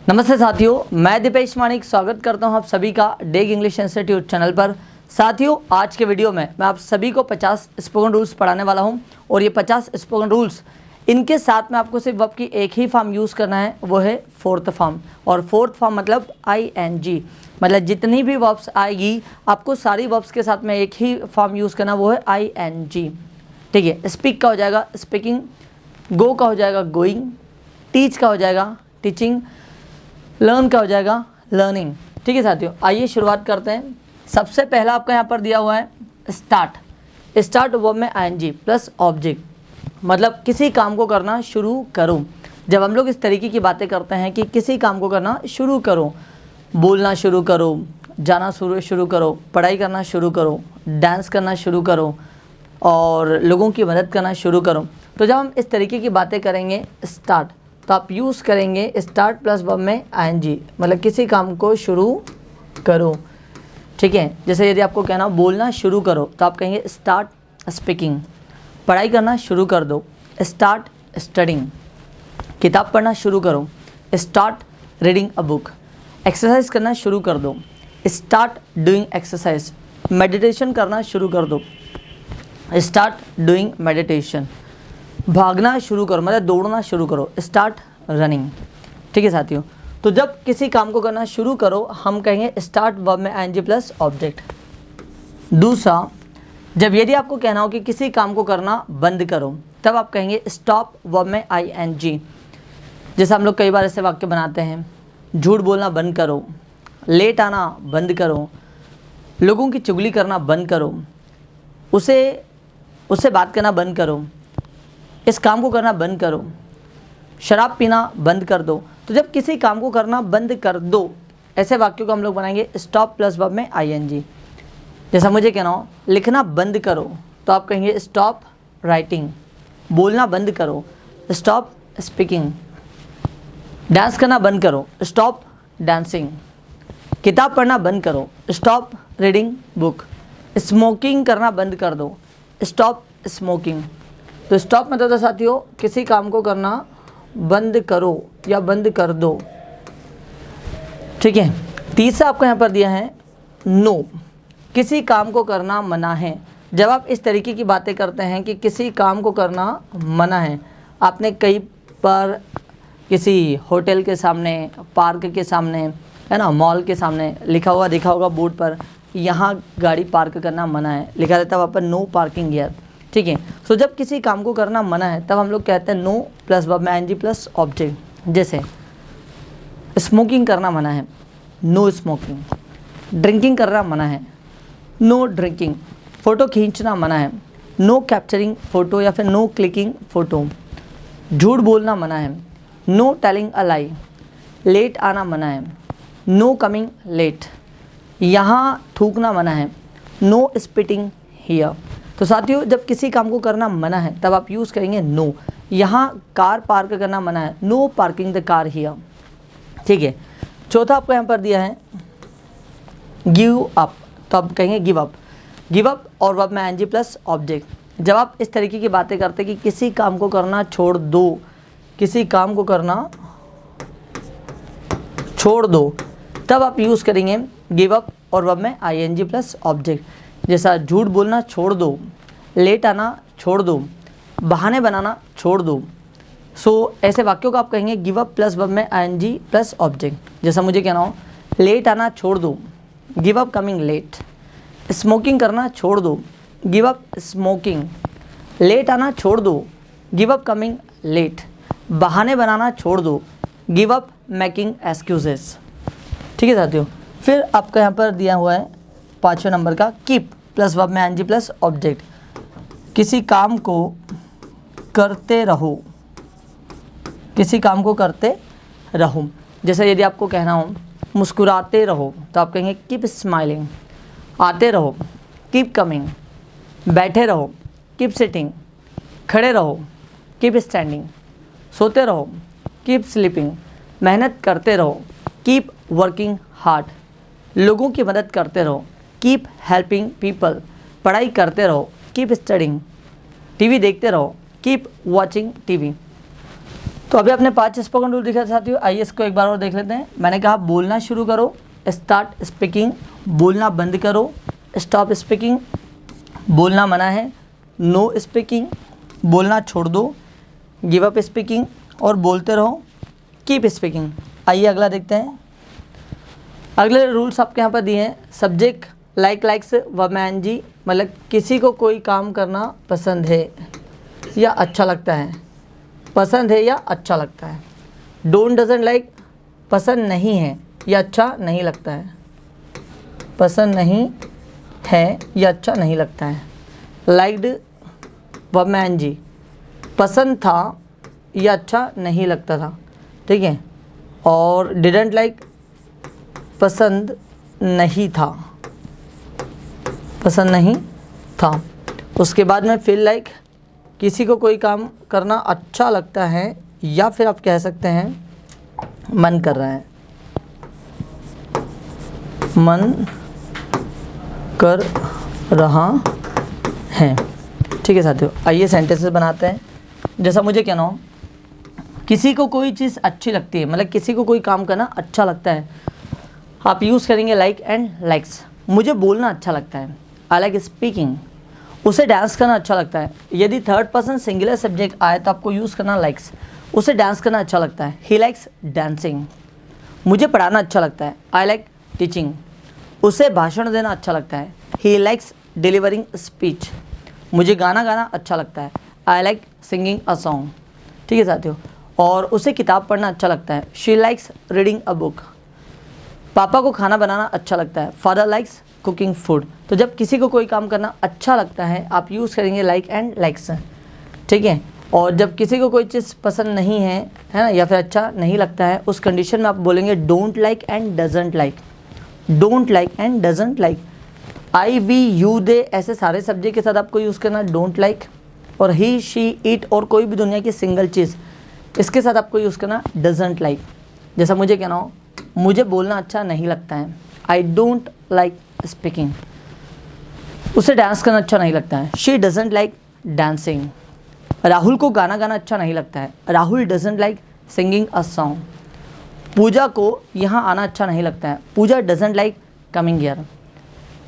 नमस्ते साथियों, मैं दीपेश मानिक स्वागत करता हूं आप सभी का डेग इंग्लिश इंस्टीट्यूट चैनल पर। साथियों, आज के वीडियो में मैं आप सभी को 50 स्पोकन रूल्स पढ़ाने वाला हूं और ये 50 स्पोकन रूल्स इनके साथ में आपको सिर्फ वर्ब की एक ही फॉर्म यूज़ करना है, वो है फोर्थ फॉर्म। और फोर्थ फॉर्म मतलब ING, मतलब जितनी भी वर्ब्स आएगी आपको सारी वर्ब्स के साथ में एक ही फॉर्म यूज़ करना, वो है ING। ठीक है। स्पीक का हो जाएगा स्पीकिंग, गो का हो जाएगा गोइंग, टीच का हो जाएगा टीचिंग, लर्न का हो जाएगा लर्निंग। ठीक है साथियों, आइए शुरुआत करते हैं। सबसे पहला आपका यहाँ पर दिया हुआ है स्टार्ट। स्टार्ट वर्ब में ING प्लस ऑब्जेक्ट, मतलब किसी काम को करना शुरू करो। जब हम लोग इस तरीके की बातें करते हैं कि किसी काम को करना शुरू करो, बोलना शुरू करो, जाना शुरू करो, पढ़ाई करना शुरू करो, डांस करना शुरू करो और लोगों की मदद करना शुरू करो, तो जब हम इस तरीके की बातें करेंगे स्टार्ट, तो आप यूज़ करेंगे स्टार्ट प्लस वर्ब में ING, मतलब किसी काम को शुरू करो। ठीक है। जैसे यदि आपको कहना बोलना शुरू करो तो आप कहेंगे स्टार्ट स्पीकिंग। पढ़ाई करना शुरू कर दो, स्टार्ट स्टडिंग। किताब पढ़ना शुरू करो, start reading a book. Exercise करना शुरू कर दो, स्टार्ट डूइंग एक्सरसाइज। मेडिटेशन करना शुरू कर दो, स्टार्ट डूइंग मेडिटेशन। भागना शुरू करो मतलब दौड़ना शुरू करो, स्टार्ट रनिंग। ठीक है साथियों, तो जब किसी काम को करना शुरू करो हम कहेंगे स्टार्ट वर्ब में ING प्लस ऑब्जेक्ट। दूसरा, जब यदि आपको कहना हो कि किसी काम को करना बंद करो, तब आप कहेंगे स्टॉप वर्ब में ING। जैसे हम लोग कई बार ऐसे वाक्य बनाते हैं, झूठ बोलना बंद करो, लेट आना बंद करो, लोगों की चुगली करना बंद करो, उससे बात करना बंद करो, इस काम को करना बंद करो, शराब पीना बंद कर दो। तो जब किसी काम को करना बंद कर दो, ऐसे वाक्यों को हम लोग बनाएंगे स्टॉप प्लस वर्ब में ING। जैसा मुझे कहना हो लिखना बंद करो, तो आप कहेंगे स्टॉप राइटिंग। बोलना बंद करो, स्टॉप स्पीकिंग। डांस करना बंद करो, स्टॉप डांसिंग। किताब पढ़ना बंद करो, स्टॉप रीडिंग बुक। स्मोकिंग करना बंद कर दो, स्टॉप स्मोकिंग। तो स्टॉप मतलब साथियों किसी काम को करना बंद करो या बंद कर दो। ठीक है। तीसरा आपको यहाँ पर दिया है नो, किसी काम को करना मना है। जब आप इस तरीके की बातें करते हैं कि किसी काम को करना मना है, आपने कई बार किसी होटल के सामने, पार्क के सामने, है ना, मॉल के सामने लिखा हुआ देखा होगा बोर्ड पर, यहाँ गाड़ी पार्क करना मना है, लिखा रहता है वहाँ पर नो पार्किंग हियर। ठीक है। सो जब किसी काम को करना मना है तब हम लोग कहते हैं नो प्लस वर्ब में ING प्लस ऑब्जेक्ट। जैसे स्मोकिंग करना मना है, नो स्मोकिंग। ड्रिंकिंग करना मना है, नो ड्रिंकिंग। फ़ोटो खींचना मना है, नो कैप्चरिंग फ़ोटो या फिर नो क्लिकिंग फ़ोटो। झूठ बोलना मना है, no telling a lie. Late आना मना है, नो कमिंग लेट। यहाँ थूकना मना है, नो स्पिटिंग हियर। तो साथियों जब किसी काम को करना मना है तब आप यूज़ करेंगे नो। यहाँ कार पार्क करना मना है, no parking the car here. ठीक है। चौथा आपको यहाँ पर दिया है गिव अप, तो आप कहेंगे गिव अप। गिव अप और वर्ब में ING प्लस ऑब्जेक्ट। जब आप इस तरीके की बातें करते हैं कि किसी काम को करना छोड़ दो, किसी काम को करना छोड़ दो, तब आप यूज़ करेंगे गिव अप और वर्ब में ING प्लस ऑब्जेक्ट। जैसा झूठ बोलना छोड़ दो, लेट आना छोड़ दो, बहाने बनाना छोड़ दो। सो ऐसे वाक्यों को आप कहेंगे गिव अप प्लस वर्ब में ING प्लस ऑब्जेक्ट। जैसा मुझे कहना हो लेट आना छोड़ दो, give up coming late. Smoking करना छोड़ दो, गिव अप स्मोकिंग। लेट आना छोड़ दो, गिव अप कमिंग लेट। बहाने बनाना छोड़ दो, गिव अप मेकिंग एक्सक्यूजेस। ठीक है साथियों। फिर आपका यहाँ पर दिया हुआ है 5वें नंबर का कीप प्लस वर्ब में ING प्लस ऑब्जेक्ट। किसी काम को करते रहो, किसी काम को करते रहो। जैसे यदि आपको कहना हो मुस्कुराते रहो, तो आप कहेंगे कीप स्माइलिंग। आते रहो, कीप कमिंग। बैठे रहो, कीप सिटिंग। खड़े रहो, कीप स्टैंडिंग। सोते रहो, कीप स्लीपिंग। मेहनत करते रहो, कीप वर्किंग हार्ड। लोगों की मदद करते रहो, कीप हेल्पिंग पीपल। पढ़ाई करते रहो, कीप स्टडिंग। टीवी देखते रहो, कीप वॉचिंग टीवी। तो अभी आपने 5 स्पोकन रूल दिखा साथियों, आइए इसको एक बार और देख लेते हैं। मैंने कहा बोलना शुरू करो, स्टार्ट स्पीकिंग, बोलना बंद करो, स्टॉप स्पीकिंग, बोलना मना है, नो स्पीकिंग, बोलना छोड़ दो, गिव अप स्पीकिंग, और बोलते रहो, कीप स्पीकिंग। आइए अगला देखते हैं। अगले रूल्स आपके यहाँ पर दिए हैं। सब्जेक्ट लाइक्स वर्ब में ing, मतलब किसी को कोई काम करना पसंद है या अच्छा लगता है, पसंद है या अच्छा लगता है। डोंट डजंट लाइक, पसंद नहीं है या अच्छा नहीं लगता है, पसंद नहीं है या अच्छा नहीं लगता है। लाइक्ड वर्ब में ing, पसंद था या अच्छा नहीं लगता था, ठीक है। और डिडंट लाइक, पसंद नहीं था, पसंद नहीं था। उसके बाद में फील लाइक, किसी को कोई काम करना अच्छा लगता है या फिर आप कह सकते हैं मन कर रहा है, मन कर रहा है, ठीक है साथियों। आइए सेंटेंसेस बनाते हैं। जैसा मुझे कहना हो, किसी को कोई चीज़ अच्छी लगती है, मतलब किसी को कोई काम करना अच्छा लगता है, आप यूज़ करेंगे लाइक एंड लाइक्स। मुझे बोलना अच्छा लगता है, आई लाइक स्पीकिंग। उसे डांस करना अच्छा लगता है, यदि थर्ड पर्सन सिंगुलर सब्जेक्ट आए तो आपको यूज़ करना लाइक्स। उसे डांस करना अच्छा लगता है, ही लाइक्स डांसिंग। मुझे पढ़ाना अच्छा लगता है, आई लाइक टीचिंग। उसे भाषण देना अच्छा लगता है, ही लाइक्स डिलीवरिंग स्पीच। मुझे गाना गाना अच्छा लगता है, I like singing a song, ठीक है साथियों। और उसे किताब पढ़ना अच्छा लगता है, she likes reading a book. पापा को खाना बनाना अच्छा लगता है, फादर लाइक्स कुकिंग फूड। तो जब किसी को कोई काम करना अच्छा लगता है आप यूज़ करेंगे लाइक एंड लाइक्स, ठीक है। और जब किसी को कोई चीज़ पसंद नहीं है ना, या फिर अच्छा नहीं लगता है, उस कंडीशन में आप बोलेंगे don't like and doesn't like, don't like and doesn't like. I we you they ऐसे सारे सब्जेक्ट के साथ आपको यूज़ करना डोंट लाइक। और ही शी इट और कोई भी दुनिया की सिंगल चीज़, इसके साथ आपको यूज़ करना डजंट लाइक। जैसा मुझे कहना हो, मुझे बोलना अच्छा नहीं लगता है, आई डोंट लाइक स्पीकिंग। उसे डांस करना अच्छा नहीं लगता है, she doesn't like dancing. Rahul को गाना गाना अच्छा नहीं लगता है, Rahul doesn't like singing a song. Pooja को यहाँ आना अच्छा नहीं लगता है, Pooja doesn't like coming here.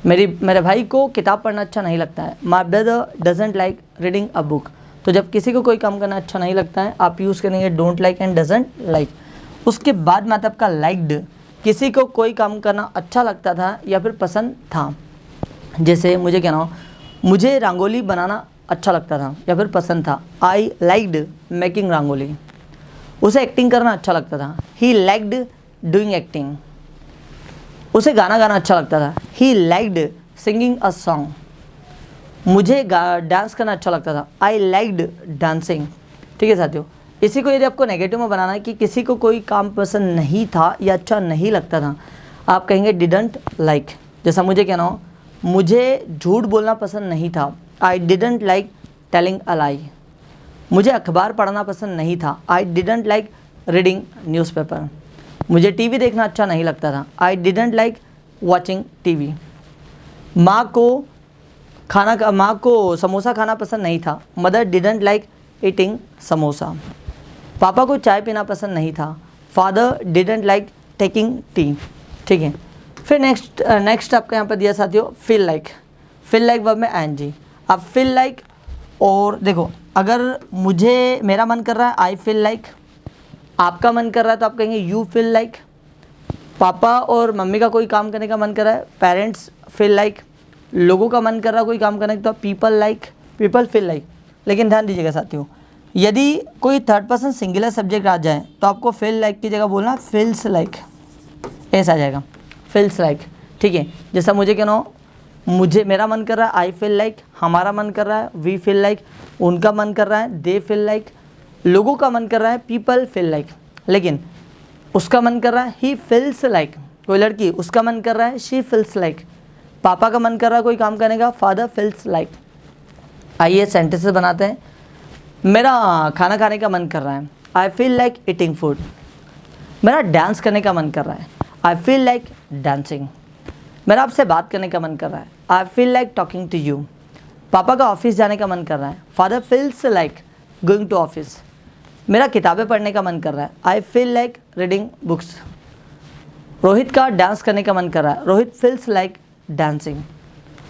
मेरे भाई को किताब पढ़ना अच्छा नहीं लगता है, my brother doesn't like reading a book. तो जब किसी को कोई काम करना अच्छा नहीं लगता है आप यूज़ करेंगे don't like and doesn't like. उसके बाद में आता है आपका लाइक्ड, किसी को कोई काम करना अच्छा लगता था या फिर पसंद था। जैसे मुझे कहना हो, मुझे रंगोली बनाना अच्छा लगता था या फिर पसंद था, आई लाइक्ड मेकिंग रंगोली। उसे एक्टिंग करना अच्छा लगता था, ही लाइक्ड डूइंग एक्टिंग। उसे गाना गाना अच्छा लगता था, he liked singing a song. मुझे डांस करना अच्छा लगता था, आई लाइक्ड डांसिंग, ठीक है साथियों। इसी को यदि आपको नेगेटिव में बनाना है कि किसी को कोई काम पसंद नहीं था या अच्छा नहीं लगता था, आप कहेंगे डिडंट लाइक। जैसा मुझे कहना हो, मुझे झूठ बोलना पसंद नहीं था, I didn't like telling a lie. मुझे अखबार पढ़ना पसंद नहीं था, I didn't like reading newspaper. मुझे टीवी देखना अच्छा नहीं लगता था, I didn't like watching TV. माँ को समोसा खाना पसंद नहीं था, mother didn't like eating samosa. पापा को चाय पीना पसंद नहीं था, father didn't like taking tea, ठीक है। फिर नेक्स्ट आपका यहाँ पर दिया साथियों feel like. Feel like verb में ing, आप फील लाइक। और देखो, अगर मेरा मन कर रहा है आई फील लाइक, आपका मन कर रहा है तो आप कहेंगे यू फील लाइक। पापा और मम्मी का कोई काम करने का मन कर रहा है, पेरेंट्स फील लाइक। लोगों का मन कर रहा है कोई काम करने का तो पीपल फील लाइक। लेकिन ध्यान दीजिएगा साथियों, यदि कोई थर्ड पर्सन सिंगुलर सब्जेक्ट आ जाए तो आपको फील लाइक की जगह बोलना फील्स लाइक, ऐसा आ जाएगा फील्स लाइक, ठीक है। जैसा मुझे कहना हो, मेरा मन कर रहा है आई फील लाइक, हमारा मन कर रहा है वी फील लाइक, उनका मन कर रहा है दे फील लाइक, लोगों का मन कर रहा है पीपल फील लाइक। लेकिन उसका मन कर रहा है ही फील्स लाइक, कोई लड़की उसका मन कर रहा है शी फील्स लाइक। पापा का मन कर रहा है कोई काम करने का, फादर फील्स लाइक। आइए सेंटेंसेस बनाते हैं। मेरा खाना खाने का मन कर रहा है, I feel like eating food. मेरा डांस करने का मन कर रहा है, आई फील लाइक डांसिंग। मेरा आपसे बात करने का मन कर रहा है, I feel like talking to you. पापा का ऑफिस जाने का मन कर रहा है, father feels like going to office. मेरा किताबें पढ़ने का मन कर रहा है, I feel like reading books. Rohit का डांस करने का मन कर रहा है, रोहित फील्स लाइक डांसिंग।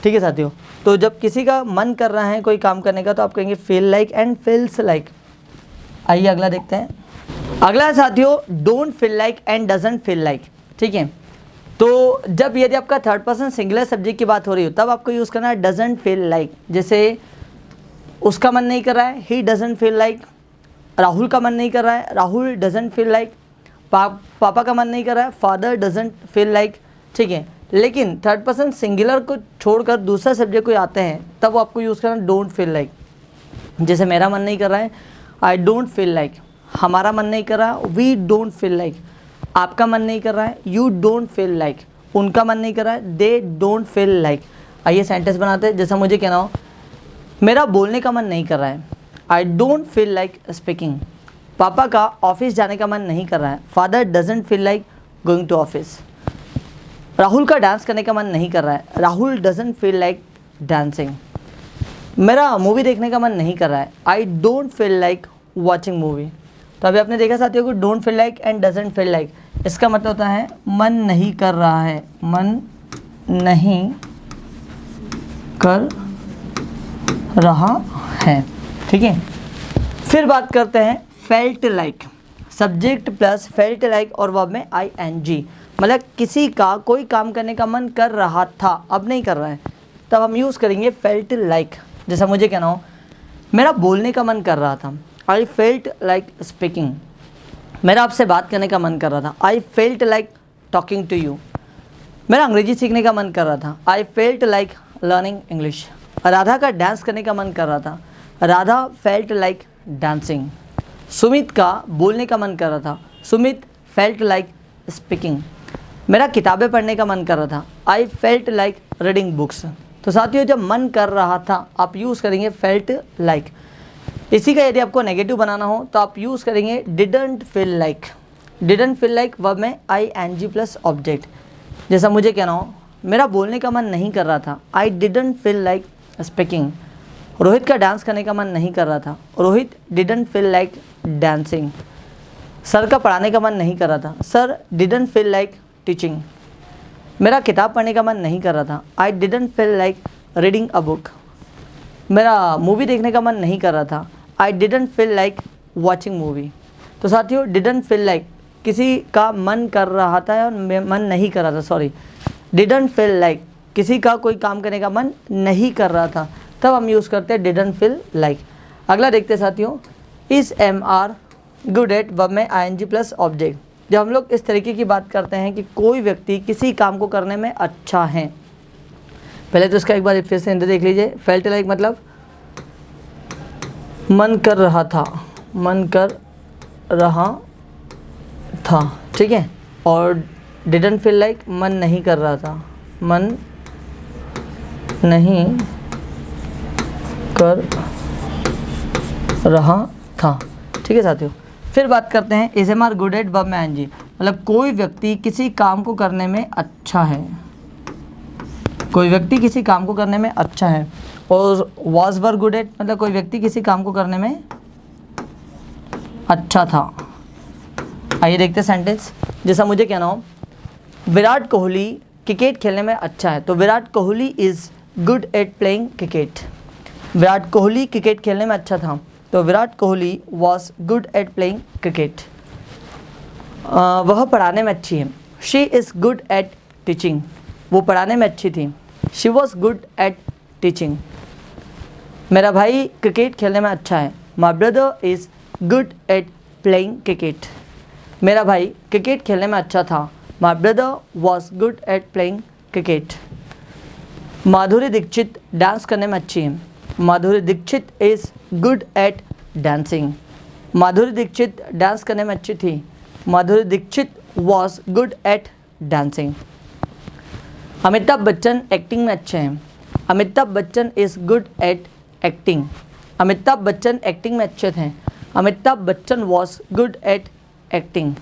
ठीक है साथियों, तो जब किसी का मन कर रहा है कोई काम करने का तो आप कहेंगे feel like and feels like. आइए अगला देखते हैं। अगला है साथियों don't feel like and doesn't feel like. ठीक है, तो जब यदि आपका थर्ड पर्सन सिंगुलर सब्जेक्ट की बात हो रही हो तब आपको यूज़ करना है डजंट फील लाइक। जैसे उसका मन नहीं कर रहा है, he doesn't feel like. Rahul का मन नहीं कर रहा है, राहुल डजंट फील लाइक। पापा का मन नहीं कर रहा है, फादर डजंट फील लाइक। ठीक है, लेकिन थर्ड पर्सन सिंगुलर को छोड़कर दूसरा सब्जेक्ट कोई आते हैं तब वो आपको यूज़ करना डोंट फील लाइक। जैसे मेरा मन नहीं कर रहा है, आई डोंट फील लाइक। हमारा मन नहीं कर रहा है, वी डोंट फील लाइक। आपका मन नहीं कर रहा है, यू डोंट फील लाइक। उनका मन नहीं कर रहा है, दे डोंट फील लाइक। आइए सेंटेंस बनाते हैं। जैसा मुझे कहना हो, मेरा बोलने का मन नहीं कर रहा है, I don't feel like speaking. पापा का ऑफिस जाने का मन नहीं कर रहा है, father doesn't feel like going to office. Rahul का डांस करने का मन नहीं कर रहा है, Rahul doesn't feel like dancing. मेरा मूवी देखने का मन नहीं कर रहा है, I don't feel like watching movie. तो अभी आपने देखा साथियों को don't feel like and doesn't feel like, इसका मतलब होता है मन नहीं कर रहा है, मन नहीं कर रहा है। ठीक है, फिर बात करते हैं felt like. Subject plus felt like और वर्ब में ing, मतलब किसी का कोई काम करने का मन कर रहा था अब नहीं कर रहा है, तब हम यूज़ करेंगे फेल्ट लाइक। जैसा मुझे कहना हो, मेरा बोलने का मन कर रहा था, आई फेल्ट लाइक स्पीकिंग। मेरा आपसे बात करने का मन कर रहा था, I felt like talking to you. मेरा अंग्रेजी सीखने का मन कर रहा था, I felt like learning English. Radha का डांस करने का मन कर रहा था, Radha felt like dancing. Sumit का बोलने का मन कर रहा था, सुमित फेल्ट लाइक स्पीकिंग। मेरा किताबें पढ़ने का मन कर रहा था, I felt like reading books. तो साथियों जब मन कर रहा था आप यूज़ करेंगे फेल्ट लाइक। इसी का यदि आपको नेगेटिव बनाना हो तो आप यूज़ करेंगे didn't feel like. Didn't feel like verb में ing प्लस ऑब्जेक्ट। जैसा मुझे कहना हो, मेरा बोलने का मन नहीं कर रहा था, I didn't feel like speaking. Rohit का डांस करने का मन नहीं कर रहा था, Rohit didn't feel like dancing. Sir का पढ़ाने का मन नहीं कर रहा था, sir didn't feel like teaching. मेरा किताब पढ़ने का मन नहीं कर रहा था, I didn't feel like reading a book. मेरा मूवी देखने का मन नहीं कर रहा था, I didn't feel like watching movie. तो साथियों डिडंट फील लाइक किसी का मन कर रहा था और मन नहीं कर रहा था, सॉरी, डिडंट फील लाइक किसी का कोई काम करने का मन नहीं कर रहा था, तब हम यूज़ करते हैं डिडंट फील लाइक। अगला देखते हैं साथियों, is MR good at verb में ing प्लस ऑब्जेक्ट। जब हम लोग इस तरीके की बात करते हैं कि कोई व्यक्ति किसी काम को करने में अच्छा है, पहले तो इसका एक बार फिर से हिंदी देख लीजिए। फेल्ट लाइक मतलब मन कर रहा था, मन कर रहा था। ठीक है, और डिडंट फील लाइक मन नहीं कर रहा था, मन नहीं कर रहा था। ठीक है साथियों, फिर बात करते हैं is MR good at verb में ing, मतलब कोई व्यक्ति किसी काम को करने में अच्छा है, कोई व्यक्ति किसी काम को करने में अच्छा है। और was वर गुड एट मतलब कोई व्यक्ति किसी काम को करने में अच्छा था। आइए देखते हैं सेंटेंस। जैसा मुझे कहना हो, विराट कोहली क्रिकेट खेलने में अच्छा है, तो Virat Kohli is good at playing cricket. Virat Kohli cricket खेलने में अच्छा था, तो Virat Kohli was good at playing cricket. वह पढ़ाने में अच्छी है, she is good eight teaching. वो पढ़ाने में अच्छी थी, she was good eight teaching. मेरा भाई क्रिकेट खेलने में अच्छा है, my brother is good at playing cricket. मेरा भाई क्रिकेट खेलने में अच्छा था, my brother was good at playing cricket. Madhuri Dixit dance करने में अच्छी है, Madhuri Dixit is good at dancing. Madhuri Dixit dance करने में अच्छी थी, Madhuri Dixit was good at dancing. Amitabh Bachchan acting में अच्छे हैं, Amitabh Bachchan is good at acting. Amitabh Bachchan acting में अच्छे थे, Amitabh Bachchan was good at acting.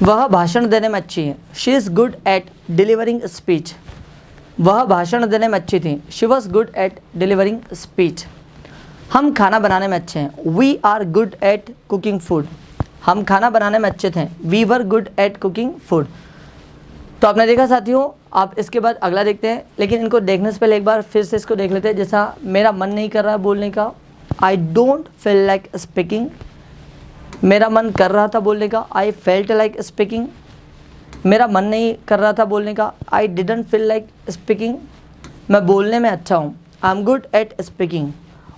वह भाषण देने में अच्छी है, she is good at delivering speech. वह भाषण देने में अच्छी थी, she was good at delivering speech. हम खाना बनाने में अच्छे हैं। We are good at cooking food. हम खाना बनाने में अच्छे थे। We were good at cooking food. तो आपने देखा साथियों, आप इसके बाद अगला देखते हैं, लेकिन इनको देखने से पहले एक बार फिर से इसको देख लेते हैं। जैसा मेरा मन नहीं कर रहा बोलने का, आई डोंट फील लाइक स्पीकिंग। मेरा मन कर रहा था बोलने का, आई फेल्ट लाइक स्पीकिंग। मेरा मन नहीं कर रहा था बोलने का, I didn't feel like speaking. मैं बोलने में अच्छा हूँ, I am good at speaking.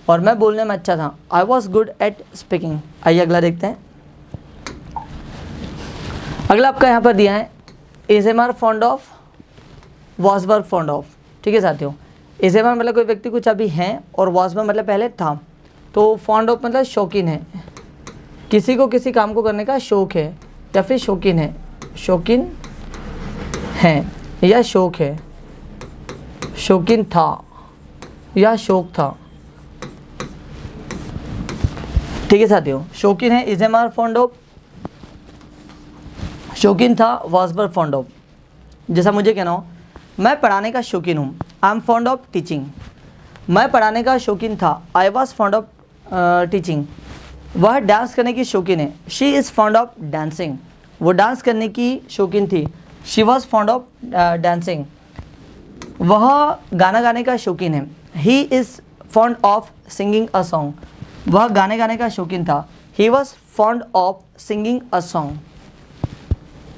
और मैं बोलने में अच्छा था, I was good eight speaking. आइए अगला देखते हैं। अगला आपका यहाँ पर दिया है, is M are fond of, was were fond of. ठीक है साथियों, इज एम आर मतलब कोई व्यक्ति कुछ अभी है, और वॉज वर मतलब पहले था। तो फॉन्ड ऑफ मतलब शौकीन है, किसी को किसी काम को करने का शौक है या फिर शौकीन है। शौकीन है या शौक है, शौकीन था या शौक था। ठीक है साथियों, शौकीन है is M are fond of, शौकीन था वॉज वर फॉन्ड ऑफ। जैसा मुझे कहना हो, मैं पढ़ाने का शौकीन हूँ, I am fond of teaching. मैं पढ़ाने का शौकीन था, I was fond of teaching. वह डांस करने की शौकीन है, she is fond of dancing. वो डांस करने की शौकीन थी, she was fond of dancing. वह गाना गाने का शौकीन है, he is fond of singing a song. वह गाने गाने का शौकीन था, he was fond of singing a song.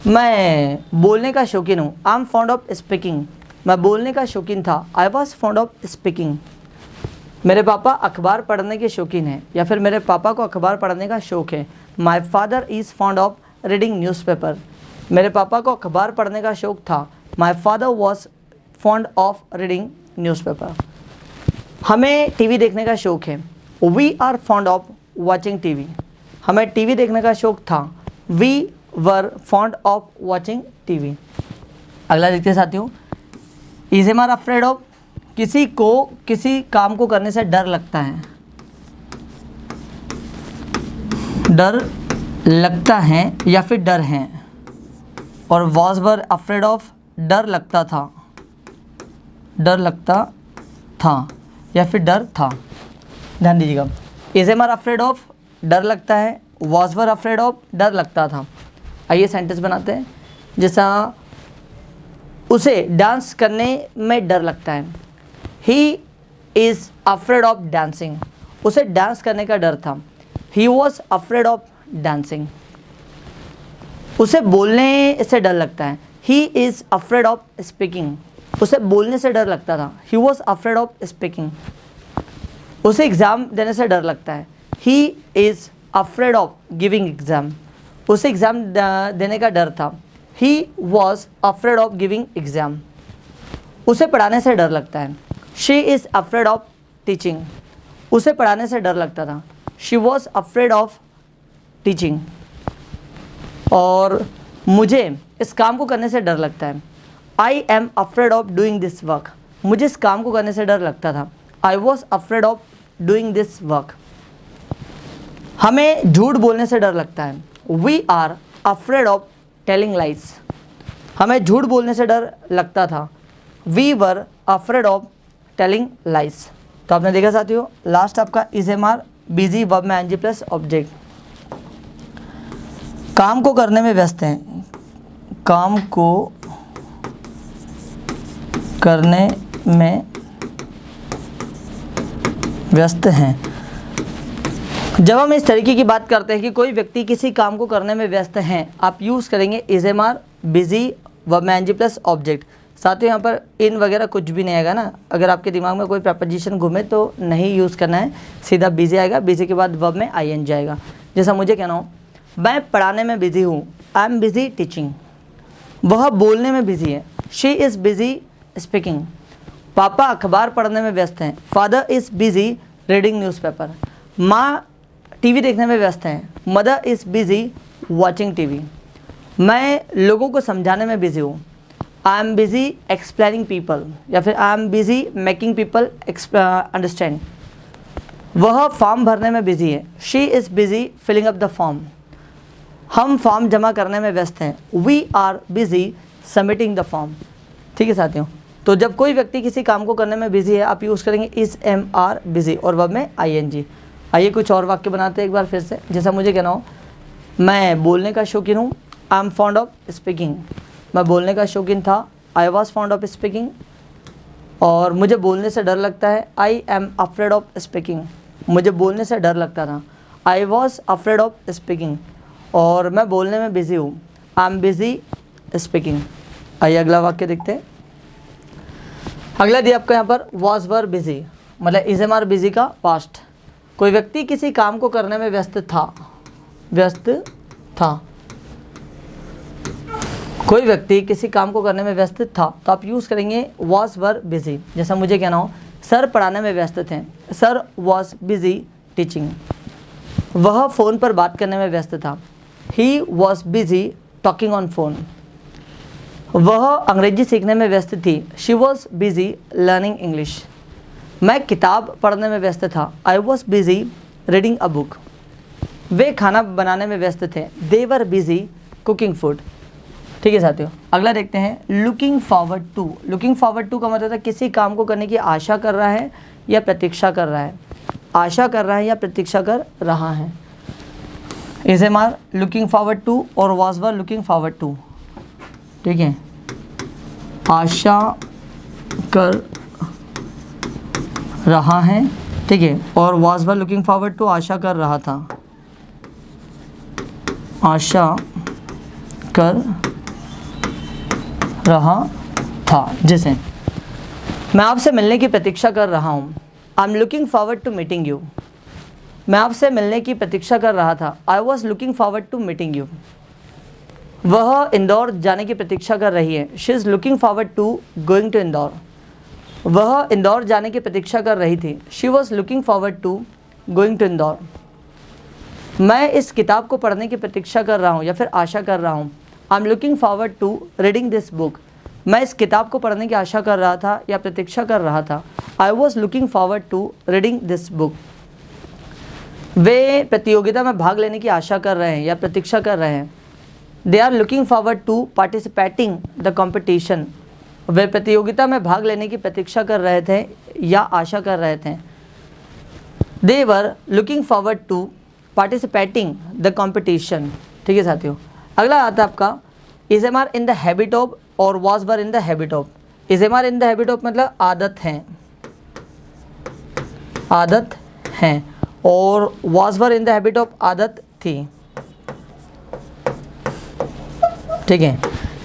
मैं बोलने का शौकीन हूँ, I am fond of speaking. मैं बोलने का शौकीन था, I was fond of speaking. मेरे पापा अखबार पढ़ने के शौकीन हैं, या फिर मेरे पापा को अखबार पढ़ने का शौक है। My father is fond of reading newspaper. मेरे पापा को अखबार पढ़ने का शौक था, my father was fond of reading newspaper. हमें टीवी देखने का शौक है, we are fond of watching TV. हमें टीवी देखने का शौक था, we were fond of watching TV. अगला देखते हैं साथियों, is M are afraid of, किसी को किसी काम को करने से डर लगता है। डर लगता है या फिर डर है। और वॉज वर अफ्रेड ऑफ, डर लगता था, डर लगता था या फिर डर था। ध्यान दीजिएगा, is M are afraid of डर लगता है, वॉज वर अफ्रेड ऑफ डर लगता था। आइए सेंटेंस बनाते हैं। जैसा उसे डांस करने में डर लगता है, he is afraid of dancing. उसे डांस करने का डर था, he was afraid of dancing. उसे बोलने से डर लगता है, he is afraid of speaking. उसे बोलने से डर लगता था, he was afraid of speaking. उसे एग्ज़ाम देने से डर लगता है, he is afraid of giving exam. उसे एग्ज़ाम देने का डर था, he was afraid of giving exam. उसे पढ़ाने से डर लगता है, she is afraid of teaching. उसे पढ़ाने से डर लगता था, she was afraid of teaching. और मुझे इस काम को करने से डर लगता है, I am afraid of doing this work. मुझे इस काम को करने से डर लगता था, I was afraid of doing this work. हमें झूठ बोलने से डर लगता है, we are afraid of telling lies. हमें झूठ बोलने से डर लगता था, we were afraid of telling lies. तो आपने देखा साथियों, लास्ट आपका is M are busy verb में एनजी प्लस ऑब्जेक्ट। काम को करने में व्यस्त हैं, काम को करने में व्यस्त हैं। जब हम इस तरीके की बात करते हैं कि कोई व्यक्ति किसी काम को करने में व्यस्त हैं, आप यूज़ करेंगे is M are busy verb में एनजी प्लस ऑब्जेक्ट। साथियों यहाँ पर इन वगैरह कुछ भी नहीं आएगा ना। अगर आपके दिमाग में कोई प्रपोजिशन घूमे तो नहीं यूज़ करना है, सीधा बिजी आएगा, बिजी के बाद वर्ब में आई एन जी आएगा। जैसा मुझे कहना हो, मैं पढ़ाने में बिजी हूँ, आई एम बिजी टीचिंग। वह बोलने में बिजी है, शी इज़ बिजी स्पीकिंग। पापा अखबार पढ़ने में व्यस्त हैं, father is busy reading newspaper. माँ टीवी देखने में व्यस्त हैं, mother is busy watching TV. मैं लोगों को समझाने में बिजी हूँ, I am busy explaining people, या फिर I am busy making people understand. वह फॉर्म भरने में बिजी है, she is busy filling up the form. हम फॉर्म जमा करने में व्यस्त हैं, we are busy submitting the form. ठीक है साथियों, तो जब कोई व्यक्ति किसी काम को करने में बिजी है आप यूज़ करेंगे इज एम आर बिजी और वर्ब में ING। आइए कुछ और वाक्य बनाते हैं एक बार फिर से। जैसा मुझे कहना हो मैं बोलने का शौकीन हूँ, I am fond of speaking. मैं बोलने का शौकीन था, I was fond of speaking. और मुझे बोलने से डर लगता है, I am afraid of speaking. मुझे बोलने से डर लगता था, I was afraid of speaking. और मैं बोलने में बिज़ी हूँ, आई एम बिज़ी स्पीकिंग। आइए अगला वाक्य देखते हैं। अगला दिया आपको यहाँ पर वॉज वर बिज़ी, मतलब इज एम आर बिज़ी का पास्ट। कोई व्यक्ति किसी काम को करने में व्यस्त था, व्यस्त था। कोई व्यक्ति किसी काम को करने में व्यस्त था तो आप यूज़ करेंगे वॉज वर बिज़ी। जैसा मुझे कहना हो सर पढ़ाने में व्यस्त थे, सर वॉज बिज़ी टीचिंग। वह फ़ोन पर बात करने में व्यस्त था, he was busy talking on phone. वह अंग्रेजी सीखने में व्यस्त थी, she was busy learning English. मैं किताब पढ़ने में व्यस्त था, I was busy reading a book. वे खाना बनाने में व्यस्त थे, they were busy cooking food. ठीक है साथियों, अगला देखते हैं looking forward to. Looking forward to का मतलब है किसी काम को करने की आशा कर रहा है या प्रतीक्षा कर रहा है। आशा कर रहा है या प्रतीक्षा कर रहा है। Is M are looking forward to और was were looking forward to. ठीक है, आशा कर रहा है, ठीक है, और was were looking forward to आशा कर रहा था, आशा कर रहा था। जैसे मैं आपसे मिलने की प्रतीक्षा कर रहा हूँ, I am looking forward to meeting you. मैं आपसे मिलने की प्रतीक्षा कर रहा था, I was looking forward to meeting you. वह इंदौर जाने की प्रतीक्षा कर रही है, she is looking forward to going to Indore. वह इंदौर जाने की प्रतीक्षा कर रही थी, she was looking forward to going to Indore. मैं इस किताब को पढ़ने की प्रतीक्षा कर रहा हूँ या फिर आशा कर रहा हूँ, I am looking forward to reading this book. मैं इस किताब को पढ़ने की आशा कर रहा था या प्रतीक्षा कर रहा था, I was looking forward to reading this book. वे प्रतियोगिता में भाग लेने की आशा कर रहे हैं या प्रतीक्षा कर रहे हैं, they are looking forward to participating the competition. वे प्रतियोगिता में भाग लेने की प्रतीक्षा कर रहे थे या आशा कर रहे थे, they were looking forward to participating the competition. ठीक है साथियों, अगला आता है आपका is M R in the habit of और was were in the habit of. Is M R in the habit of मतलब आदत है, आदत है, और was were in the habit of आदत थी। ठीक है,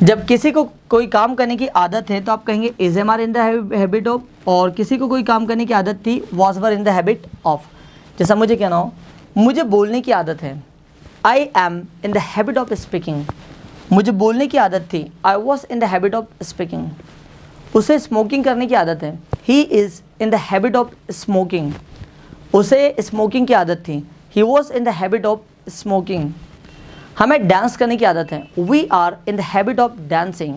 जब किसी को कोई काम करने की आदत है तो आप कहेंगे is M R in the habit of, और किसी को कोई काम करने की आदत थी, was were in the habit of. जैसा मुझे कहना हो मुझे बोलने की आदत है, I am in the habit of speaking. मुझे बोलने की आदत थी, I was in the habit of speaking. उसे स्मोकिंग करने की आदत है, he is in the habit of smoking. उसे स्मोकिंग की आदत थी, he was in the habit of smoking. हमें डांस करने की आदत है, we are in the habit of dancing.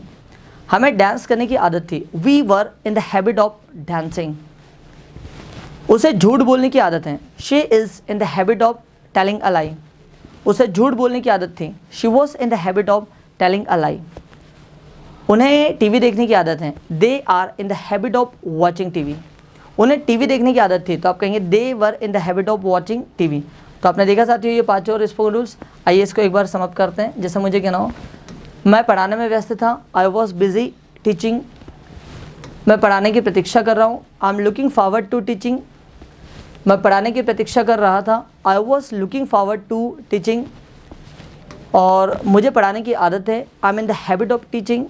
हमें डांस करने की आदत थी, we were in the habit of dancing. उसे झूठ बोलने की आदत है, she is in the habit of telling a lie. उसे झूठ बोलने की आदत थी, she was in the habit of telling a lie. उन्हें टीवी देखने की आदत है, they are in the habit of watching TV. उन्हें टीवी देखने की आदत थी तो आप कहेंगे they were in the habit of watching TV. तो आपने देखा साथियों ये 5 और स्पोकन रूल्स। आइए इसको एक बार समाप्त करते हैं। जैसे मुझे कहना हो मैं पढ़ाने में व्यस्त था, आई वॉज बिजी टीचिंग। मैं पढ़ाने की प्रतीक्षा कर रहा हूँ, I am looking forward to teaching. मैं पढ़ाने की प्रतीक्षा कर रहा था, I was looking forward to teaching. और मुझे पढ़ाने की आदत है, I am in the habit of teaching.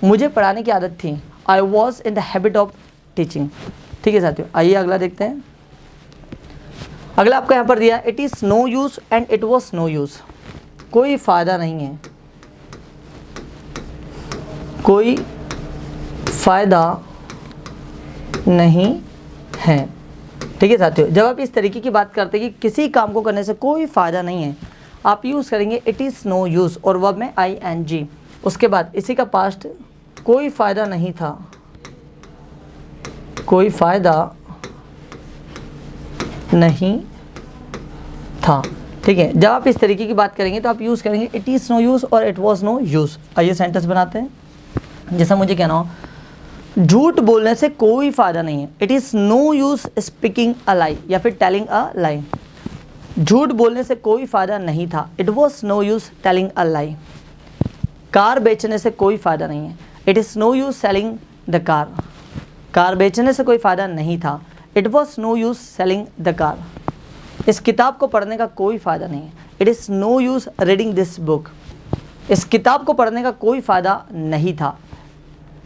मुझे पढ़ाने की आदत थी, I was in the habit of teaching. ठीक है साथियों, आइए अगला देखते हैं। अगला आपका यहाँ पर दिया it is no use and it was no use. कोई फ़ायदा नहीं है, कोई फ़ायदा नहीं है। ठीक है साथियों, जब आप इस तरीके की बात करते हैं कि किसी काम को करने से कोई फ़ायदा नहीं है, आप यूज़ करेंगे इट इज़ नो यूज़ और वर्ब में ING। उसके बाद इसी का पास्ट कोई फ़ायदा नहीं था, कोई फ़ायदा नहीं था। ठीक है, जब आप इस तरीके की बात करेंगे तो आप यूज़ करेंगे इट इज़ नो यूज़ और इट वॉज नो यूज़। आइए सेंटेंस बनाते हैं। जैसा मुझे कहना हो झूठ बोलने से कोई फायदा नहीं है। It is no use speaking a lie, या फिर टेलिंग अ लाई। झूठ बोलने से कोई फायदा नहीं था। It was no use telling a lie. Car बेचने से कोई फायदा नहीं है। It is no use selling the car. Car बेचने से कोई फायदा नहीं था। It was no use selling the car. इस किताब को पढ़ने का कोई फायदा नहीं है। It is no use reading this book. इस किताब को पढ़ने का कोई फायदा नहीं था।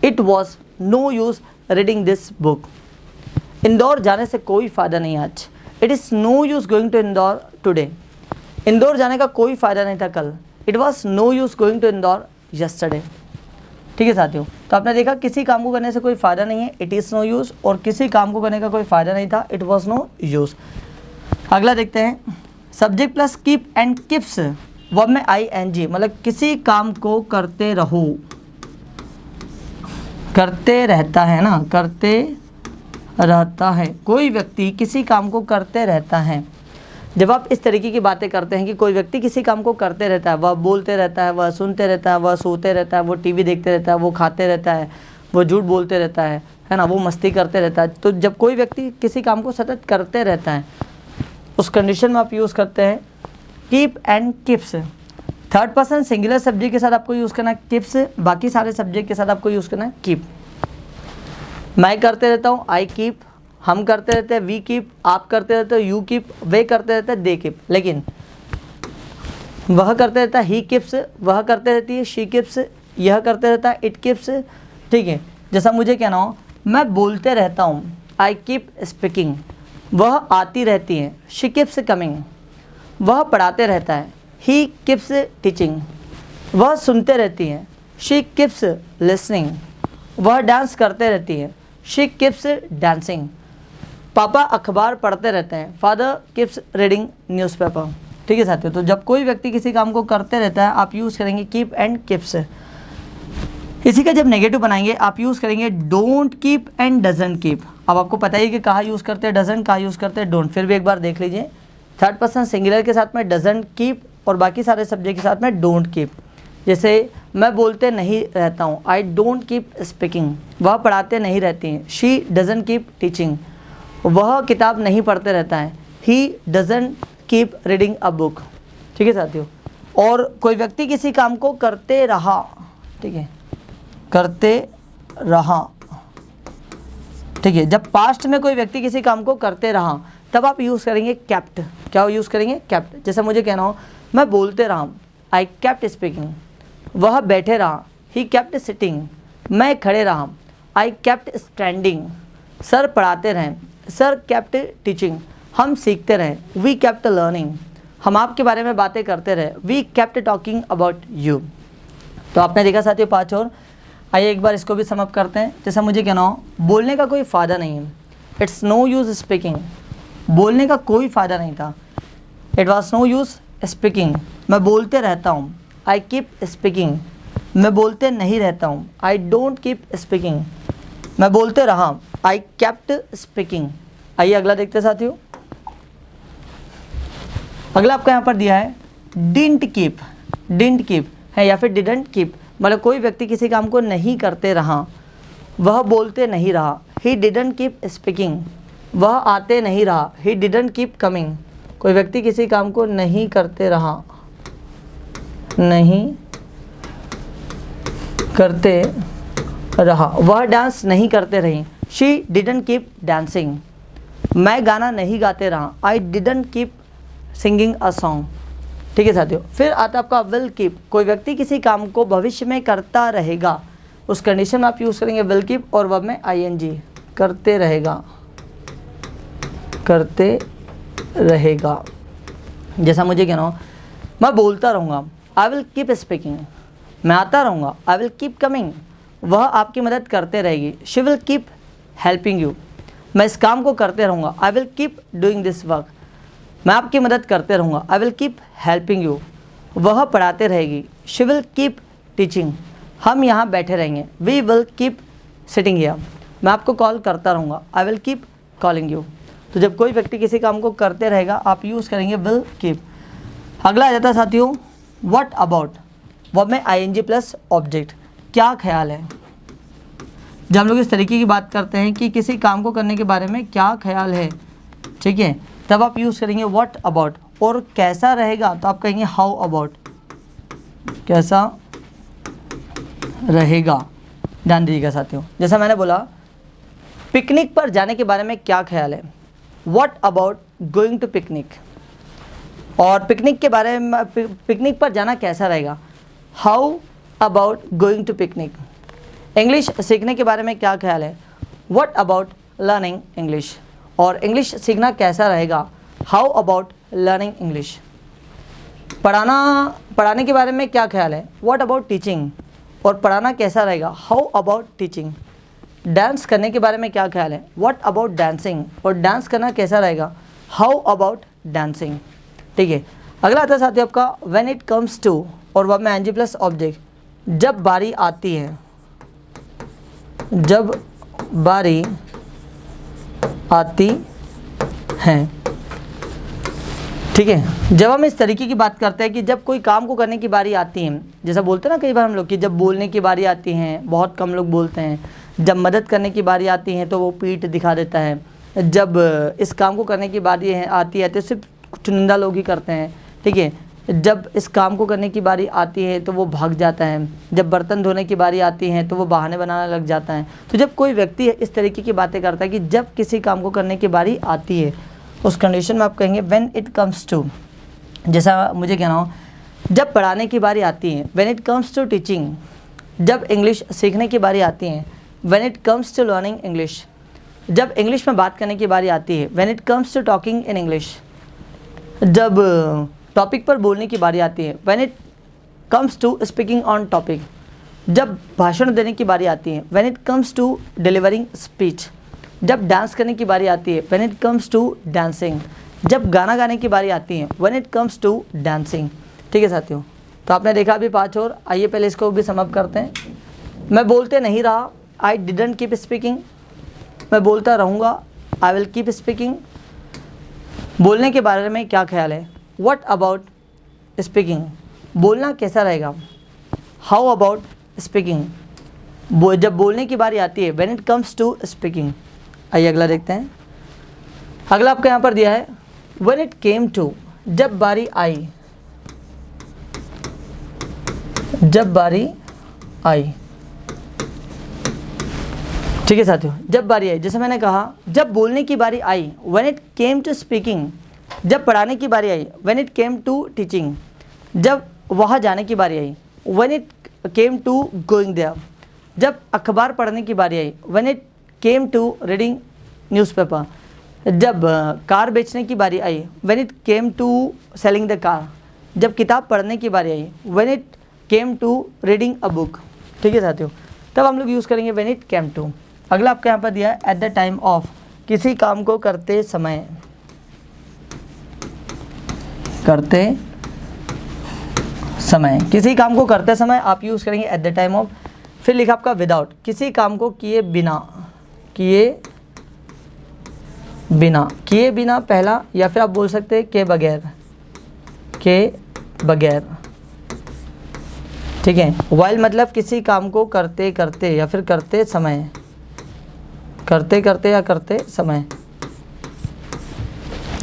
It was no use reading this book. Indore जाने से कोई फ़ायदा नहीं आज। It is no use going to Indore today. Indore जाने का कोई फ़ायदा नहीं था कल। It was no use going to Indore yesterday. ठीक है साथियों, तो आपने देखा किसी काम को करने से कोई फ़ायदा नहीं है, इट इज़ नो यूज़, और किसी काम को करने का कोई फ़ायदा नहीं था, इट वॉज नो यूज़। अगला देखते हैं, subject plus keep and keeps verb में ING, मतलब किसी काम को करते रहो, करते रहता है ना, करते रहता है। कोई व्यक्ति किसी काम को करते रहता है। जब आप इस तरीके की बातें करते हैं कि कोई व्यक्ति किसी काम को करते रहता है, वह बोलते रहता है, वह सुनते रहता है, वह सोते रहता है, वो टीवी देखते रहता है, वो खाते रहता है, वो झूठ बोलते रहता है ना, वो मस्ती करते रहता है। तो जब कोई व्यक्ति किसी काम को सतत करते रहता है, उस कंडीशन में आप यूज़ करते हैं keep and keeps. Third person singular subject के साथ आपको यूज़ करना है कीप्स, बाकी सारे सब्जेक्ट के साथ आपको यूज़ करना है कीप। मैं करते रहता हूँ, आई कीप, हम करते रहते हैं, वी कीप, आप करते रहते हो, यू कीप, वे करते रहते हैं, दे कीप। लेकिन वह करते रहता है, ही कीप्स, वह करते रहती है, शी कीप्स, यह करते रहता है, इट कीप्स। ठीक है, जैसा मुझे कहना हो, मैं बोलते रहता हूँ, आई कीप स्पीकिंग, वह आती रहती है, शी कीप्स कमिंग, वह पढ़ाते रहता है, ही कीप्स टीचिंग, वह सुनते रहती है, शी कीप्स लिसनिंग, वह डांस करते रहती है, शी कीप्स डांसिंग, पापा अखबार पढ़ते रहते हैं, फादर कीप्स रीडिंग न्यूज़पेपर। ठीक है साथियों, तो जब कोई व्यक्ति किसी काम को करते रहता है, आप यूज़ करेंगे कीप एंड कीप्स। इसी का जब नेगेटिव बनाएंगे, आप यूज़ करेंगे don't keep and doesn't keep. अब आपको पता ही कि कहाँ यूज़ करते हैं डजंट, कहाँ यूज़ करते हैं डोंट, फिर भी एक बार देख लीजिए। थर्ड पर्सन सिंगुलर के साथ में डजंट कीप और बाकी सारे सब्जेक्ट के साथ में डोंट कीप। जैसे मैं बोलते नहीं रहता हूँ, आई डोंट कीप स्पीकिंग, वह पढ़ाते नहीं रहती हैं, शी डजंट कीप टीचिंग, वह किताब नहीं पढ़ते रहता है, he doesn't keep reading a book. ठीक है साथियों, और कोई व्यक्ति किसी काम को करते रहा, ठीक है, करते रहा। ठीक है, जब पास्ट में कोई व्यक्ति किसी काम को करते रहा, तब आप यूज़ करेंगे केप्ट। क्या यूज़ करेंगे? केप्ट। जैसे मुझे कहना हो, मैं बोलते रहा, आई केप्ट स्पीकिंग, वह बैठे रहा, ही केप्ट सिटिंग, मैं खड़े रहा, आई केप्ट स्टैंडिंग, सर पढ़ाते रहें, सर केप्ट टीचिंग, हम सीखते रहें, वी केप्ट लर्निंग, हम आपके बारे में बातें करते रहे, we kept talking about you. तो आपने देखा साथियों 5 और। आइए एक बार इसको भी समअप करते हैं। जैसा मुझे कहना हो, बोलने का कोई फ़ायदा नहीं है, इट्स नो यूज़ स्पीकिंग, बोलने का कोई फ़ायदा नहीं था, it was no use speaking, मैं बोलते रहता हूँ, आई कीप स्पीकिंग, मैं बोलते नहीं रहता हूँ, आई डोंट कीप स्पीकिंग, मैं बोलते रहा, आई केप्ट स्पीकिंग। आइए अगला देखते हैं साथियों। अगला आपका यहाँ पर दिया है डिडंट कीप, डिडंट कीप है या फिर डिडंट कीप, मतलब कोई व्यक्ति किसी काम को नहीं करते रहा, वह बोलते नहीं रहा, ही डिडंट कीप स्पीकिंग, वह आते नहीं रहा, ही डिडंट कीप कमिंग। कोई व्यक्ति किसी काम को नहीं करते रहा, नहीं करते रहा, वह डांस नहीं करते रही, शी डिडंट कीप डांसिंग, मैं गाना नहीं गाते रहा, I didn't keep singing a song. ठीक है साथियों, फिर आता आपका विल कीप, कोई व्यक्ति किसी काम को भविष्य में करता रहेगा, उस कंडीशन में आप यूज़ करेंगे विल कीप और वर्ब में ING, करते रहेगा, करते रहेगा। जैसा मुझे कहना हो, मैं बोलता रहूँगा, आई विल कीप स्पीकिंग, मैं आता रहूँगा, आई विल कीप कमिंग, वह आपकी मदद करते रहेगी, she will keep helping you, मैं इस काम को करते रहूँगा, I will keep doing this work, मैं आपकी मदद करते रहूँगा, I will keep helping you, वह पढ़ाते रहेगी, शी विल कीप टीचिंग, हम यहाँ बैठे रहेंगे, we will keep sitting here, मैं आपको कॉल करता रहूँगा, I will keep calling you. तो जब कोई व्यक्ति किसी काम को करते रहेगा, आप यूज़ करेंगे विल कीप। अगला आ जाता है साथियों व्हाट अबाउट, वर्ब में ING प्लस ऑब्जेक्ट, क्या ख्याल है, जब हम लोग इस तरीके की बात करते हैं कि किसी काम को करने के बारे में क्या ख्याल है, ठीक है, तब आप यूज़ करेंगे व्हाट अबाउट। और कैसा रहेगा तो आप कहेंगे हाउ अबाउट, कैसा रहेगा। ध्यान दीजिएगा साथियों, जैसा मैंने बोला पिकनिक पर जाने के बारे में क्या ख्याल है, what about going to picnic. और पिकनिक के बारे में, पिकनिक पर जाना कैसा रहेगा, how about going to picnic. English सीखने के बारे में क्या ख्याल है, व्हाट अबाउट लर्निंग इंग्लिश। और इंग्लिश सीखना कैसा रहेगा, हाउ अबाउट लर्निंग इंग्लिश। पढ़ाने के बारे में क्या ख्याल है, व्हाट अबाउट टीचिंग। और पढ़ाना कैसा रहेगा, हाउ अबाउट टीचिंग। डांस करने के बारे में क्या ख्याल है, व्हाट अबाउट डांसिंग। और डांस करना कैसा रहेगा, हाउ अबाउट डांसिंग। ठीक है, अगला आता है साथियों आपका व्हेन इट कम्स टू, और वर्ब में एनजी प्लस ऑब्जेक्ट, जब बारी आती है, जब बारी आती है। ठीक है, जब हम इस तरीके की बात करते हैं कि जब कोई काम को करने की बारी आती है, जैसा बोलते हैं ना कई बार हम लोग कि जब बोलने की बारी आती है, बहुत कम लोग बोलते हैं। जब मदद करने की बारी आती है तो वो पीठ दिखा देता है। जब इस काम को करने की बारी आती है तो सिर्फ चुनिंदा लोग ही करते हैं। ठीक है, जब इस काम को करने की बारी आती है तो वो भाग जाता है। जब बर्तन धोने की बारी आती है तो वो बहाने बनाने लग जाता है। तो जब कोई व्यक्ति इस तरीके की बातें करता है कि जब किसी काम को करने की बारी आती है, उस कंडीशन में आप कहेंगे व्हेन इट कम्स टू। जैसा मुझे कहना हो, जब पढ़ाने की बारी आती है, when it comes to teaching. जब इंग्लिश सीखने की बारी आती है, when it comes to learning English. जब इंग्लिश में बात करने की बारी आती है, when it comes to talking in English. जब टॉपिक पर बोलने की बारी आती है, when it comes to speaking on topic. जब भाषण देने की बारी आती है, when it comes to delivering speech. जब डांस करने की बारी आती है, when it comes to dancing. जब गाना गाने की बारी आती है, when it comes to dancing. ठीक है साथियों, तो आपने देखा अभी 5 और। आइए पहले इसको भी समाप्त करते हैं। मैं बोलते नहीं रहा, आई डिडंट कीप स्पीकिंग। मैं बोलता रहूँगा, आई विल कीप स्पीकिंग। बोलने के बारे में क्या ख्याल है, व्हाट अबाउट स्पीकिंग। बोलना कैसा रहेगा, हाउ अबाउट स्पीकिंग। जब बोलने की बारी आती है, when it comes to speaking. आइए अगला देखते हैं। अगला आपका यहाँ पर दिया है व्हेन इट केम टू, जब बारी आई, जब बारी आई। ठीक है साथियों, जब बारी आई, जैसे मैंने कहा जब बोलने की बारी आई, when it came to speaking. जब पढ़ाने की बारी आई, when it came to teaching. जब वहाँ जाने की बारी आई, when it came to going there. जब अखबार पढ़ने की बारी आई, when it came to reading newspaper. जब कार बेचने की बारी आई, when it came to selling the car. जब किताब पढ़ने की बारी आई, when it came to reading a book. ठीक है साथियों, तब हम लोग यूज़ करेंगे व्हेन इट केम टू। अगला आपके यहाँ पर दिया है एट द टाइम ऑफ, किसी काम को करते समय, करते समय। किसी काम को करते समय आप यूज़ करेंगे एट द टाइम ऑफ। फिर लिखा आपका विदाउट, किसी काम को किए बिना, किए बिना, किए बिना पहला, या फिर आप बोल सकते हैं के बगैर, के बगैर। ठीक है, वाइल मतलब किसी काम को करते करते या फिर करते समय, करते करते या करते समय।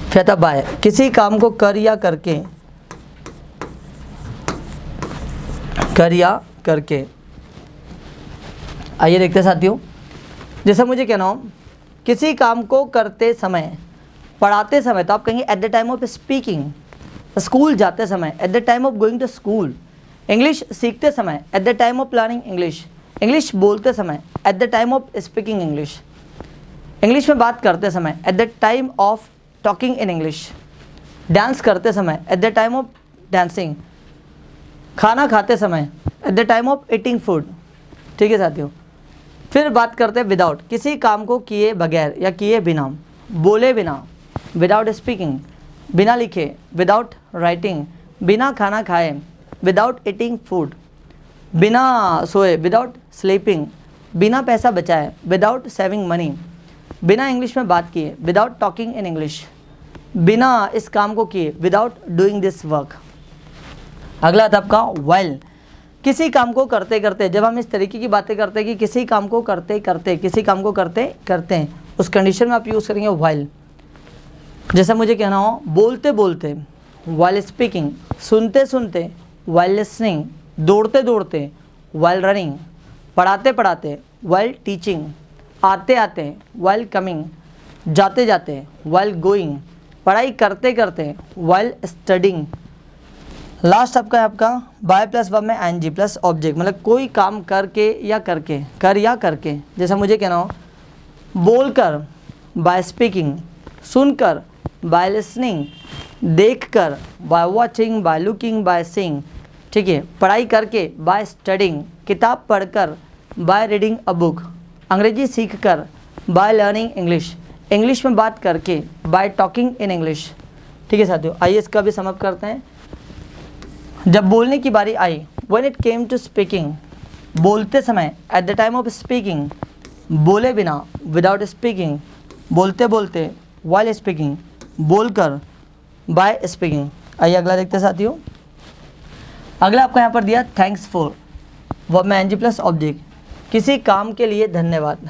फिर था बाय, किसी काम को कर या करके, कर या करके। आइए देखते हैं साथियों, जैसा मुझे कहना हो किसी काम को करते समय, पढ़ाते समय तो आप कहेंगे at the time of speaking. School जाते समय, at the time of going to school. English सीखते समय, at the time of learning English. English बोलते समय, at the time of speaking English. English में बात करते समय, at the time of talking in English. Dance करते समय, at the time of dancing. खाना खाते समय, at the time of eating food. ठीक है साथियों, फिर बात करते हैं विदाउट, किसी काम को किए बगैर या किए बिना, बोले बिना, विदाउट स्पीकिंग। बिना लिखे, विदाउट राइटिंग। बिना खाना खाए, विदाउट ईटिंग फूड। बिना सोए, विदाउट स्लीपिंग। बिना पैसा बचाए, विदाउट सेविंग मनी। बिना इंग्लिश में बात किए, विदाउट टॉकिंग इन इंग्लिश। बिना इस काम को किए, विदाउट डूइंग दिस वर्क। अगला था आपका वाइल, किसी काम को करते करते, जब हम इस तरीके की बातें करते हैं कि किसी काम को करते करते, किसी काम को करते करते हैं, उस कंडीशन में आप यूज़ करेंगे व्हाइल। जैसा मुझे कहना हो, बोलते बोलते व्हाइल स्पीकिंग, सुनते सुनते व्हाइल लिसनिंग, दौड़ते दौड़ते व्हाइल रनिंग, पढ़ाते पढ़ाते व्हाइल टीचिंग, आते आते व्हाइल कमिंग, जाते जाते व्हाइल गोइंग, पढ़ाई करते करते व्हाइल स्टडिंग। लास्ट आपका है आपका बाय प्लस वर्ब में एन जी प्लस ऑब्जेक्ट, मतलब कोई काम करके या करके, कर या करके। जैसा मुझे कहना हो, बोलकर बाय स्पीकिंग, सुनकर बाय लिसनिंग, देखकर by watching, by looking, by seeing, ठीक है। पढ़ाई करके बाय स्टडिंग, किताब पढ़कर बाय रीडिंग अ बुक, अंग्रेजी सीखकर बाय लर्निंग इंग्लिश, इंग्लिश में बात करके बाय टॉकिंग इन इंग्लिश, ठीक है साथियों। आइए इसका भी समअप करते हैं। जब बोलने की बारी आई, when it came to speaking, बोलते समय, at the time of speaking, बोले बिना, विदाउट स्पीकिंग, बोलते बोलते, व्हाइल स्पीकिंग, बोलकर, बाय स्पीकिंग। आइए अगला देखते हैं साथियों। अगला आपको यहाँ पर दिया थैंक्स फॉर, वर्ब में एनजी प्लस ऑब्जेक्ट, किसी काम के लिए धन्यवाद,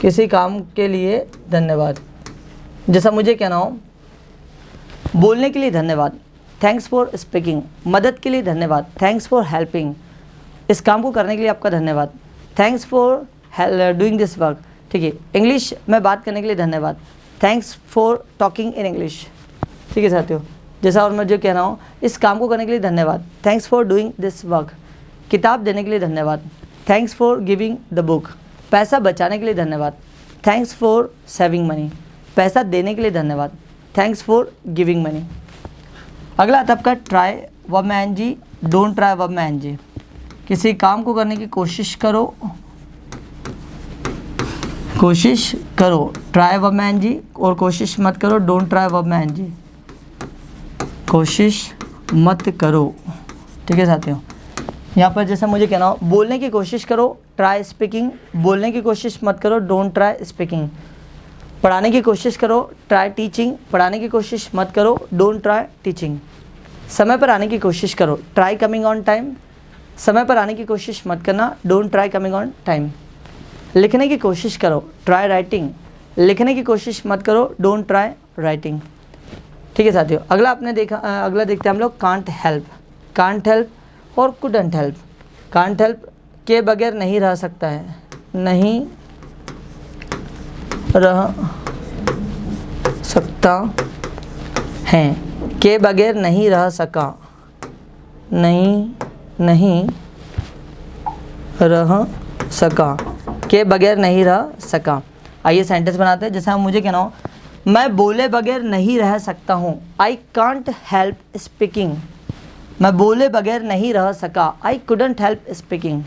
किसी काम के लिए धन्यवाद। जैसा मुझे कहना हो, बोलने के लिए धन्यवाद, थैंक्स फॉर स्पीकिंग, मदद के लिए धन्यवाद, थैंक्स फॉर हेल्पिंग, इस काम को करने के लिए आपका धन्यवाद, thanks for doing this work, ठीक है। इंग्लिश में बात करने के लिए धन्यवाद, thanks for talking in English, ठीक है साथियों। जैसा और मैं जो कह रहा हूँ, इस काम को करने के लिए धन्यवाद, thanks for doing this work, किताब देने के लिए धन्यवाद, thanks for giving the book, पैसा बचाने के लिए धन्यवाद, थैंक्स फॉर सेविंग मनी, पैसा देने के लिए धन्यवाद, थैंक्स फॉर गिविंग मनी। अगला आता आपका ट्राई, वर्ब में N G, don't try, verb में एन जी, किसी काम को करने की कोशिश करो, कोशिश करो, ट्राई वर्ब में एन जी, और कोशिश मत करो, डोंट ट्राई वर्ब में एन जी, कोशिश मत करो, ठीक है साथियों। यहाँ पर जैसा मुझे कहना हो, बोलने की कोशिश करो, ट्राई स्पीकिंग, बोलने की कोशिश मत करो, डोंट ट्राई स्पीकिंग, पढ़ाने की कोशिश करो, ट्राई टीचिंग, पढ़ाने की कोशिश मत करो, डोंट ट्राई टीचिंग, समय पर आने की कोशिश करो, ट्राई कमिंग ऑन टाइम, समय पर आने की कोशिश मत करना, don't try coming on time, लिखने की कोशिश करो, ट्राई राइटिंग, लिखने की कोशिश मत करो, डोंट ट्राई राइटिंग, ठीक है साथियों। अगला आपने देखा, अगला देखते हैं हम लोग कांट हेल्प, कांट हेल्प और कुडंट हेल्प। कांट हेल्प के बगैर नहीं रह सकता है, नहीं रह सकता है, के बगैर नहीं रह सका, नहीं रह सका, के बगैर नहीं रह सका। आइए सेंटेंस बनाते हैं। जैसा मुझे कहना हो, मैं बोले बगैर नहीं रह सकता हूँ, आई कांट हेल्प स्पीकिंग, मैं बोले बगैर नहीं रह सका, आई कुडंट हेल्प स्पीकिंग।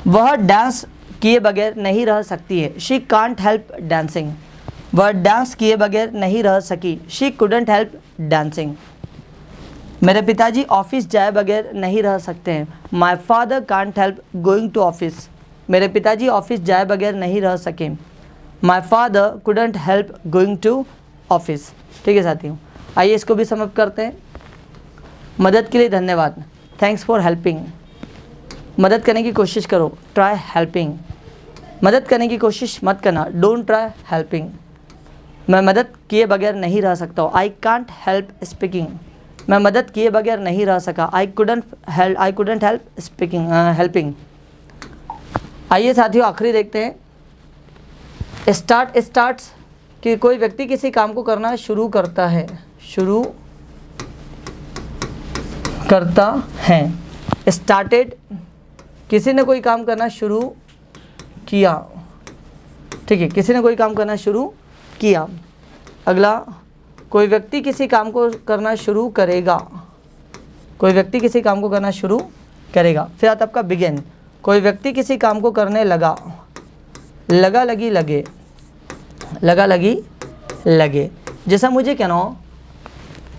वह डांस किए बगैर नहीं रह सकती है, शी कांट हेल्प डांसिंग, वह डांस किए बगैर नहीं रह सकी, शी कुडंट हेल्प डांसिंग। मेरे पिताजी ऑफिस जाए बगैर नहीं रह सकते हैं, my father can't help going to office, मेरे पिताजी ऑफिस जाए बगैर नहीं रह सके, my father couldn't help going to office, ठीक है साथियों। आइए इसको भी समअप करते हैं। मदद के लिए धन्यवाद, थैंक्स फॉर हेल्पिंग, मदद करने की कोशिश करो, ट्राई हेल्पिंग, मदद करने की कोशिश मत करना, डोंट ट्राई हेल्पिंग, मैं मदद किए बगैर नहीं रह सकता हूँ, आई कांट हेल्प स्पीकिंग, मैं मदद किए बगैर नहीं रह सका, I couldn't help speaking helping. आइए साथियों आखिरी देखते हैं। स्टार्ट्स कि कोई व्यक्ति किसी काम को करना शुरू करता है, शुरू करता है। स्टार्टेड, किसी ने कोई काम करना शुरू किया, ठीक है, किसी ने कोई काम करना शुरू किया। अगला, कोई व्यक्ति किसी काम को करना शुरू करेगा, कोई व्यक्ति किसी काम को करना शुरू करेगा। फिर आता आपका बिगिन, कोई व्यक्ति किसी काम को करने लगा, लगा लगी लगे, लगा लगी लगे। जैसा मुझे कहना हो,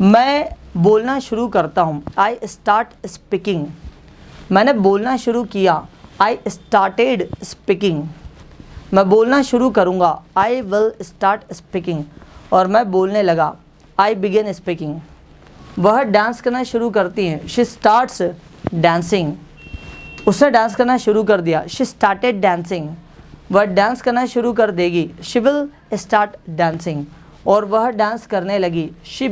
मैं बोलना शुरू करता हूँ, आई स्टार्ट स्पीकिंग, मैंने बोलना शुरू किया, आई स्टार्टेड स्पीकिंग, मैं बोलना शुरू करूँगा, आई विल स्टार्ट स्पीकिंग, और मैं बोलने लगा, आई बिगेन स्पीकिंग। वह डांस करना शुरू करती हैं। शी स्टार्ट्स डांसिंग, उसने डांस करना शुरू कर दिया। शी स्टार्टेड डांसिंग, वह डांस करना शुरू कर देगी। शी विल स्टार्ट डांसिंग, और वह डांस करने लगी। शी